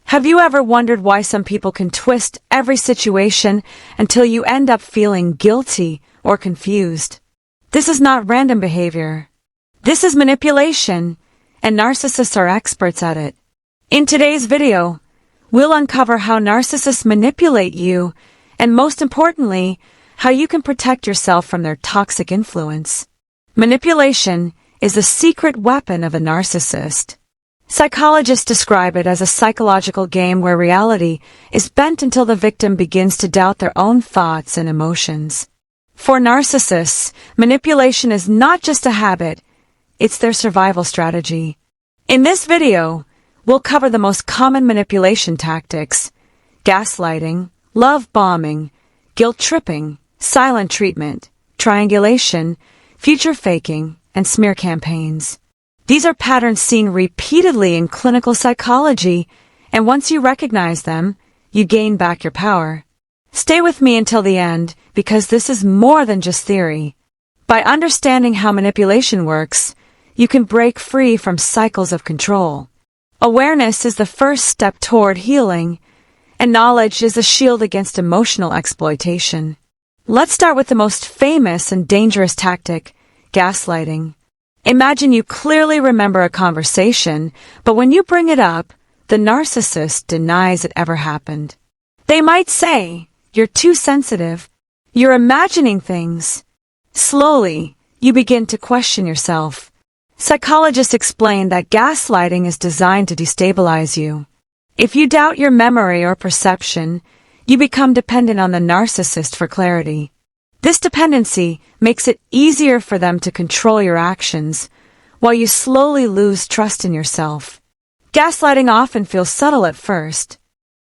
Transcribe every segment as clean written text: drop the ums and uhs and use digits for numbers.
Have you ever wondered why some people can twist every situation until you end up feeling guilty or confused? This is not random behavior. This is manipulation, and narcissists are experts at it. In today's video, we'll uncover how narcissists manipulate you, and most importantly, how you can protect yourself from their toxic influence. Manipulation is the secret weapon of a narcissist. Psychologists describe it as a psychological game where reality is bent until the victim begins to doubt their own thoughts and emotions. For narcissists, manipulation is not just a habit, it's their survival strategy. In this video, we'll cover the most common manipulation tactics: gaslighting, love bombing, guilt tripping, silent treatment, triangulation, future faking, and smear campaigns. These are patterns seen repeatedly in clinical psychology, and once you recognize them, you gain back your power. Stay with me until the end, because this is more than just theory. By understanding how manipulation works, you can break free from cycles of control. Awareness is the first step toward healing, and knowledge is a shield against emotional exploitation. Let's start with the most famous and dangerous tactic: gaslighting. Imagine you clearly remember a conversation, but when you bring it up, the narcissist denies it ever happened. They might say, "You're too sensitive. You're imagining things." Slowly, you begin to question yourself. Psychologists explain that gaslighting is designed to destabilize you. If you doubt your memory or perception, you become dependent on the narcissist for clarity. This dependency makes it easier for them to control your actions, while you slowly lose trust in yourself. Gaslighting often feels subtle at first.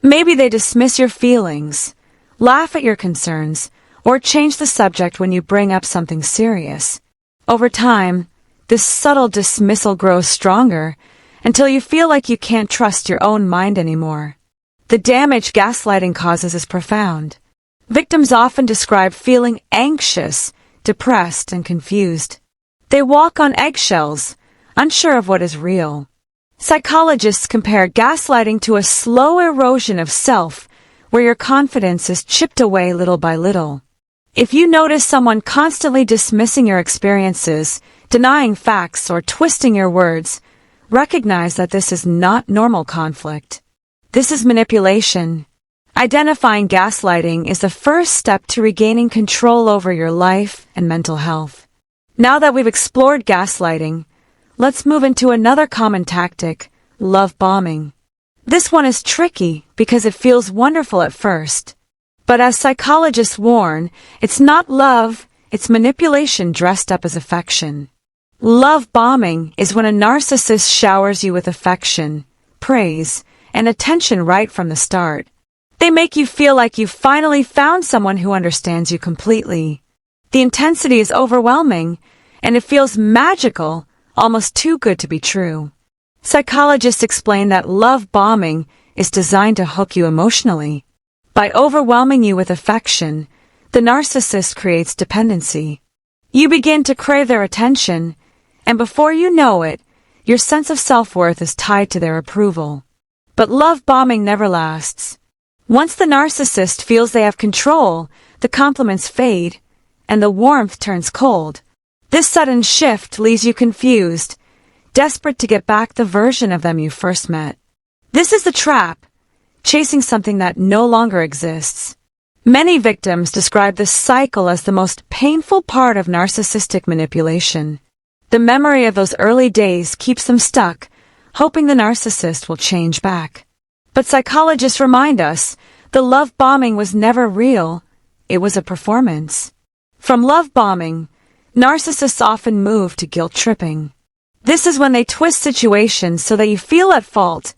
Maybe they dismiss your feelings, laugh at your concerns, or change the subject when you bring up something serious. Over time, this subtle dismissal grows stronger until you feel like you can't trust your own mind anymore. The damage gaslighting causes is profound. Victims often describe feeling anxious, depressed, and confused. They walk on eggshells, unsure of what is real. Psychologists compare gaslighting to a slow erosion of self, where your confidence is chipped away little by little. If you notice someone constantly dismissing your experiences, denying facts, or twisting your words, recognize that this is not normal conflict. This is manipulation. Identifying gaslighting is the first step to regaining control over your life and mental health. Now that we've explored gaslighting, let's move into another common tactic: love bombing. This one is tricky because it feels wonderful at first. But as psychologists warn, it's not love, it's manipulation dressed up as affection. Love bombing is when a narcissist showers you with affection, praise, and attention right from the start. They make you feel like you've finally found someone who understands you completely. The intensity is overwhelming, and it feels magical, almost too good to be true. Psychologists explain that love bombing is designed to hook you emotionally. By overwhelming you with affection, the narcissist creates dependency. You begin to crave their attention, and before you know it, your sense of self-worth is tied to their approval. But love bombing never lasts. Once the narcissist feels they have control, the compliments fade, and the warmth turns cold. This sudden shift leaves you confused, desperate to get back the version of them you first met. This is the trap, chasing something that no longer exists. Many victims describe this cycle as the most painful part of narcissistic manipulation. The memory of those early days keeps them stuck, hoping the narcissist will change back. But psychologists remind us, the love bombing was never real, it was a performance. From love bombing, narcissists often move to guilt tripping. This is when they twist situations so that you feel at fault,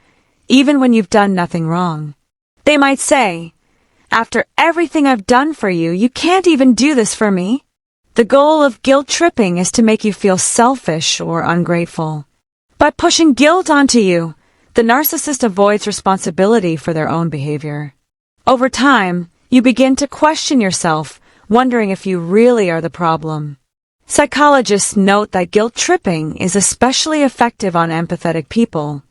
even when you've done nothing wrong. They might say, "After everything I've done for you, you can't even do this for me." The goal of guilt tripping is to make you feel selfish or ungrateful. By pushing guilt onto you, the narcissist avoids responsibility for their own behavior. Over time, you begin to question yourself, wondering if you really are the problem. Psychologists note that guilt tripping is especially effective on empathetic people.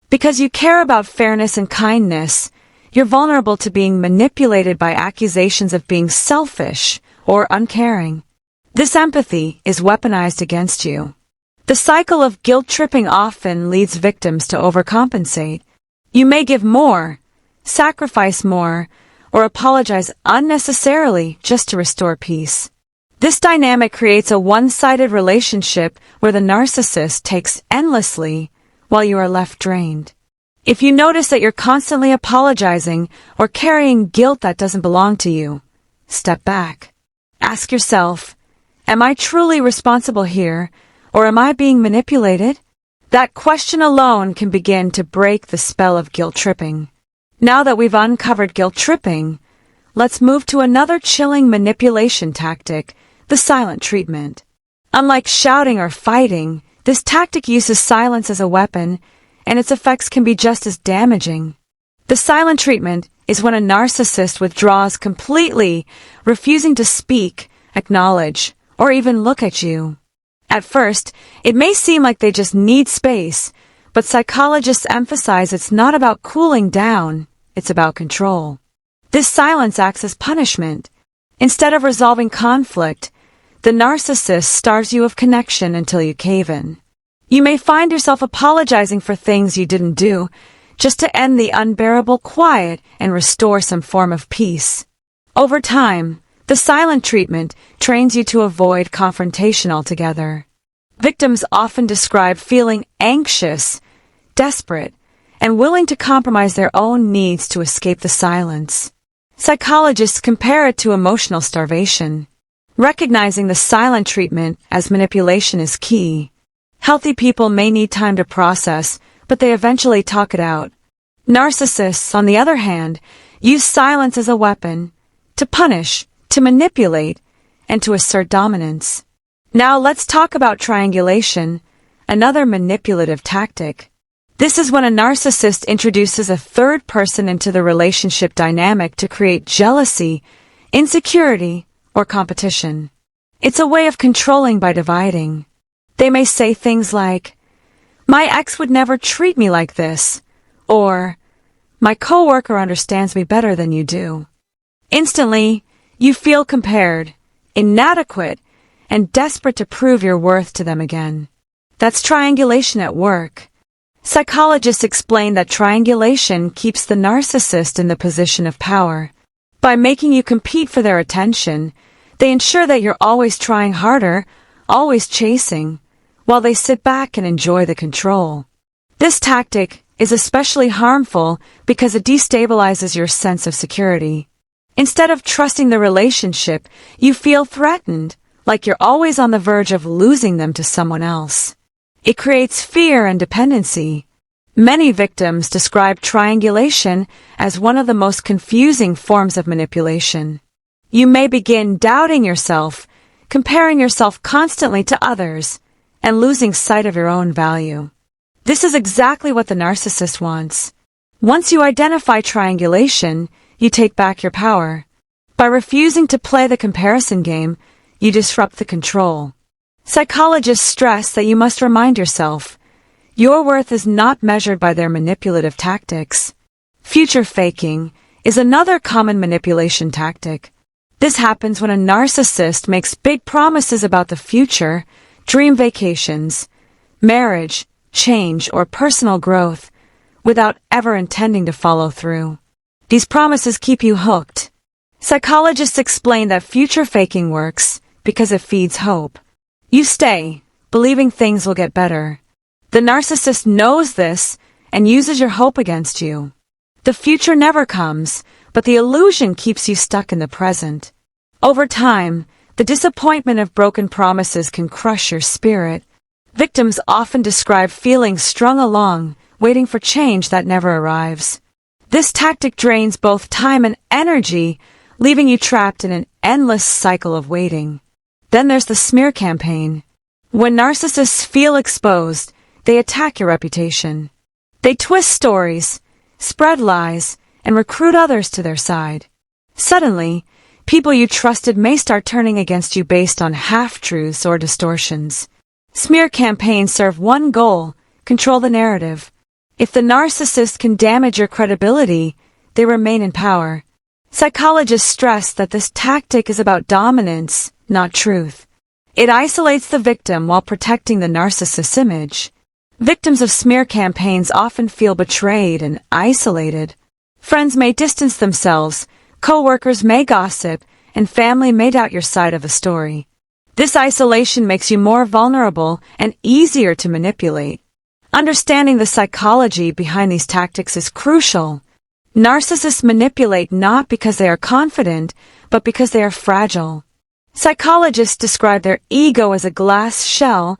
Because you care about fairness and kindness, you're vulnerable to being manipulated by accusations of being selfish or uncaring. This empathy is weaponized against you. The cycle of guilt-tripping often leads victims to overcompensate. You may give more, sacrifice more, or apologize unnecessarily just to restore peace. This dynamic creates a one-sided relationship where the narcissist takes endlessly while you are left drained. If you notice that you're constantly apologizing or carrying guilt that doesn't belong to you, step back. Ask yourself, am I truly responsible here, or am I being manipulated? That question alone can begin to break the spell of guilt-tripping. Now that we've uncovered guilt-tripping, let's move to another chilling manipulation tactic, the silent treatment. Unlike shouting or fighting, this tactic uses silence as a weapon, and its effects can be just as damaging. The silent treatment is when a narcissist withdraws completely, refusing to speak, acknowledge, or even look at you. At first, it may seem like they just need space, but psychologists emphasize it's not about cooling down, it's about control. This silence acts as punishment. Instead of resolving conflict, the narcissist starves you of connection until you cave in. You may find yourself apologizing for things you didn't do, just to end the unbearable quiet and restore some form of peace. Over time, the silent treatment trains you to avoid confrontation altogether. Victims often describe feeling anxious, desperate, and willing to compromise their own needs to escape the silence. Psychologists compare it to emotional starvation. Recognizing the silent treatment as manipulation is key. Healthy people may need time to process, but they eventually talk it out. Narcissists, on the other hand, use silence as a weapon to punish, to manipulate, and to assert dominance. Now let's talk about triangulation, another manipulative tactic. This is when a narcissist introduces a third person into the relationship dynamic to create jealousy, insecurity, or competition. It's a way of controlling by dividing. They may say things like, "My ex would never treat me like this," or "My coworker understands me better than you do." Instantly, you feel compared, inadequate, and desperate to prove your worth to them again. That's triangulation at work. Psychologists explain that triangulation keeps the narcissist in the position of power. By making you compete for their attention, they ensure that you're always trying harder, always chasing, while they sit back and enjoy the control. This tactic is especially harmful because it destabilizes your sense of security. Instead of trusting the relationship, you feel threatened, like you're always on the verge of losing them to someone else. It creates fear and dependency. Many victims describe triangulation as one of the most confusing forms of manipulation. You may begin doubting yourself, comparing yourself constantly to others, and losing sight of your own value. This is exactly what the narcissist wants. Once you identify triangulation, you take back your power. By refusing to play the comparison game, you disrupt the control. Psychologists stress that you must remind yourself, your worth is not measured by their manipulative tactics. Future faking is another common manipulation tactic. This happens when a narcissist makes big promises about the future, dream vacations, marriage, change, or personal growth, without ever intending to follow through. These promises keep you hooked. Psychologists explain that future faking works because it feeds hope. You stay, believing things will get better. The narcissist knows this and uses your hope against you. The future never comes, but the illusion keeps you stuck in the present. Over time, the disappointment of broken promises can crush your spirit. Victims often describe feeling strung along, waiting for change that never arrives. This tactic drains both time and energy, leaving you trapped in an endless cycle of waiting. Then there's the smear campaign. When narcissists feel exposed, they attack your reputation. They twist stories, spread lies, and recruit others to their side. Suddenly, people you trusted may start turning against you based on half-truths or distortions. Smear campaigns serve one goal: control the narrative. If the narcissist can damage your credibility, they remain in power. Psychologists stress that this tactic is about dominance, not truth. It isolates the victim while protecting the narcissist's image. Victims of smear campaigns often feel betrayed and isolated. Friends may distance themselves, co-workers may gossip, and family may doubt your side of the story. This isolation makes you more vulnerable and easier to manipulate. Understanding the psychology behind these tactics is crucial. Narcissists manipulate not because they are confident, but because they are fragile. Psychologists describe their ego as a glass shell,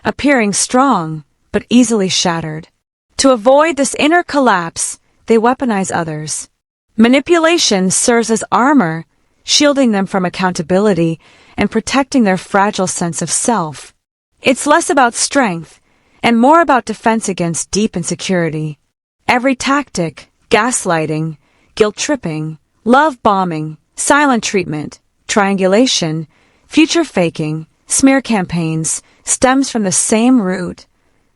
appearing strong, but easily shattered. To avoid this inner collapse, they weaponize others. Manipulation serves as armor, shielding them from accountability and protecting their fragile sense of self. It's less about strength and more about defense against deep insecurity. Every tactic, gaslighting, guilt-tripping, love bombing, silent treatment, triangulation, future faking, smear campaigns, stems from the same root: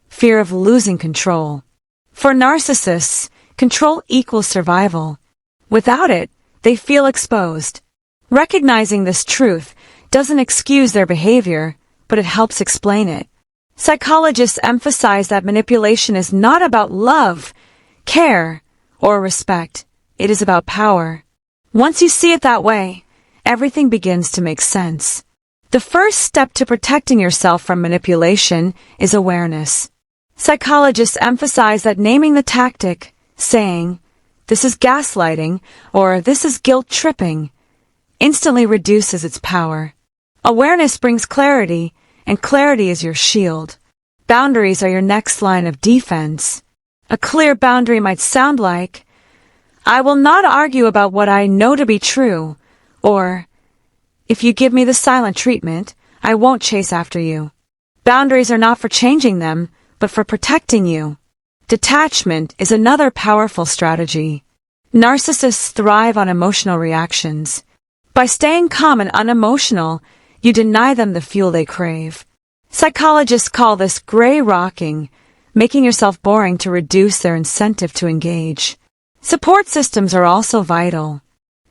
fear of losing control. For narcissists, control equals survival. Without it, they feel exposed. Recognizing this truth doesn't excuse their behavior, but it helps explain it. Psychologists emphasize that manipulation is not about love, care, or respect. It is about power. Once you see it that way, everything begins to make sense. The first step to protecting yourself from manipulation is awareness. Psychologists emphasize that naming the tactic, saying, "This is gaslighting," or "This is guilt-tripping," instantly reduces its power. Awareness brings clarity, and clarity is your shield. Boundaries are your next line of defense. A clear boundary might sound like, "I will not argue about what I know to be true," or, "If you give me the silent treatment, I won't chase after you." Boundaries are not for changing them, but for protecting you. Detachment is another powerful strategy. Narcissists thrive on emotional reactions. By staying calm and unemotional, you deny them the fuel they crave. Psychologists call this gray rocking, making yourself boring to reduce their incentive to engage. Support systems are also vital.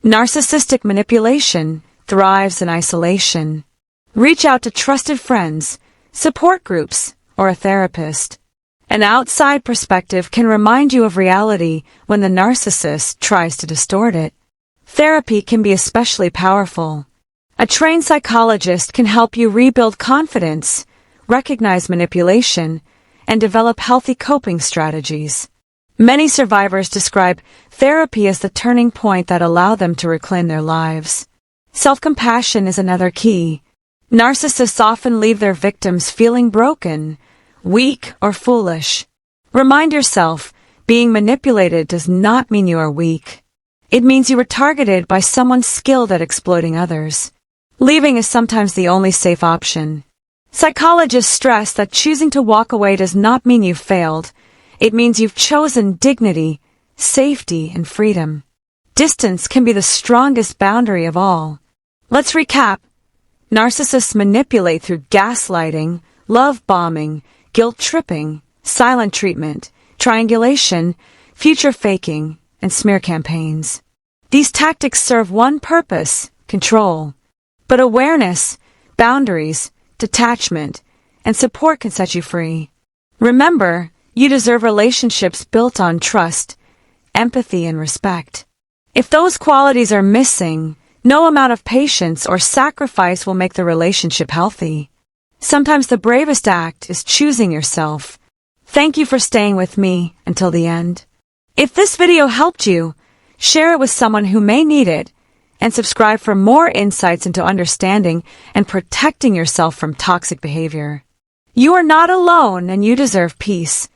Narcissistic manipulation thrives in isolation. Reach out to trusted friends, support groups, or a therapist. An outside perspective can remind you of reality when the narcissist tries to distort it. Therapy can be especially powerful. A trained psychologist can help you rebuild confidence, recognize manipulation, and develop healthy coping strategies. Many survivors describe therapy as the turning point that allowed them to reclaim their lives. Self-compassion is another key. Narcissists often leave their victims feeling broken, weak, or foolish. Remind yourself, being manipulated does not mean you are weak. It means you were targeted by someone skilled at exploiting others. Leaving is sometimes the only safe option. Psychologists stress that choosing to walk away does not mean you've failed. It means you've chosen dignity, safety, and freedom. Distance can be the strongest boundary of all. Let's recap. Narcissists manipulate through gaslighting, love bombing, guilt-tripping, silent treatment, triangulation, future faking, and smear campaigns. These tactics serve one purpose: control. But awareness, boundaries, detachment, and support can set you free. Remember, you deserve relationships built on trust, empathy, and respect. If those qualities are missing, no amount of patience or sacrifice will make the relationship healthy. Sometimes the bravest act is choosing yourself. Thank you for staying with me until the end. If this video helped you, share it with someone who may need it, and subscribe for more insights into understanding and protecting yourself from toxic behavior. You are not alone, and you deserve peace.